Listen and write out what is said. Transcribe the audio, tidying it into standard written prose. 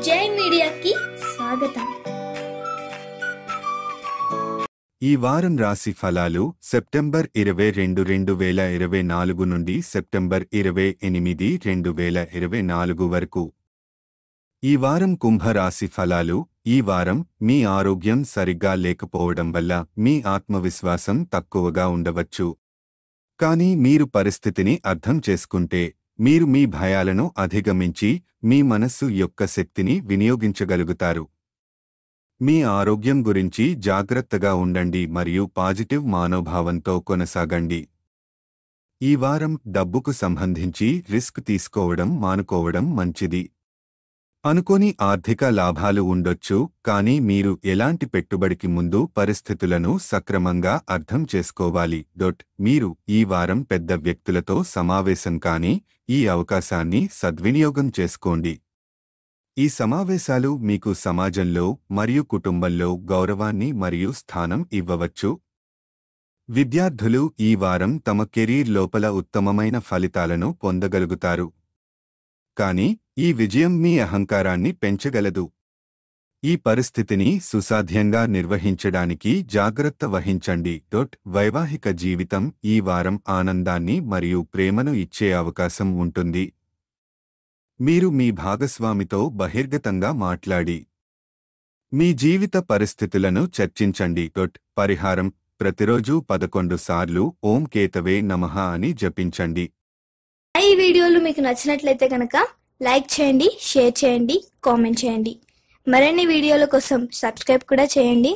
జై మీడియాకి స్వాగతం. ఈ వారం రాశి ఫలాలు సెప్టెంబర్ 22, 2024 నుండి సెప్టెంబర్ 28, 2024 వరకు. ఈ వారం కుంభ రాశి ఫలాలు. ఈ వారం మీ ఆరోగ్యం సరిగ్గా లేకపోవడం వల్ల మీ ఆత్మవిశ్వాసం తక్కువగా ఉండవచ్చు. కానీ మీరు పరిస్థితిని అర్థం చేసుకుంటే మీరు మీ భయాలను అధిగమించి మీ మనస్సు యొక్క శక్తిని వినియోగించగలుగుతారు. మీ ఆరోగ్యం గురించి జాగ్రత్తగా ఉండండి మరియు పాజిటివ్ మనోభావంతో కొనసాగండి. ఈ వారం డబ్బుకు సంబంధించి రిస్క్ తీసుకోవడం మానుకోవడం మంచిది. అనుకోని ఆర్థిక లాభాలు ఉండొచ్చు, కానీ మీరు ఎలాంటి పెట్టుబడికి ముందు పరిస్థితులను సక్రమంగా అర్థం చేసుకోవాలి. మీరు ఈ వారం పెద్ద వ్యక్తులతో సమావేశం కానీ ఈ అవకాశాన్ని సద్వినియోగం చేసుకోండి. ఈ సమావేశాలు మీకు సమాజంలో మరియు కుటుంబంలో గౌరవాన్ని మరియు స్థానం ఇవ్వవచ్చు. విద్యార్థులు ఈ వారం తమ కెరీర్ లోపల ఉత్తమమైన ఫలితాలను పొందగలుగుతారు. కానీ ఈ విజయం మీ అహంకారాన్ని పెంచగలదు. ఈ పరిస్థితిని సుసాధ్యంగా నిర్వహించడానికి జాగ్రత్త వహించండి. వైవాహిక జీవితం ఈ వారం ఆనందాన్ని మరియు ప్రేమను ఇచ్చే అవకాశం ఉంటుంది. మీరు మీ భాగస్వామితో బహిర్గతంగా మాట్లాడి మీ జీవిత పరిస్థితులను చర్చించండి. పరిహారం: ప్రతిరోజు 11 సార్లు ఓం కేతవే నమః అని జపించండి. ఈ వీడియోలు మీకు నచ్చినట్లయితే కనుక లైక్ చేయండి, షేర్ చేయండి, కామెంట్ చేయండి. మరిన్ని వీడియోల కోసం సబ్స్క్రైబ్ కూడా చేయండి.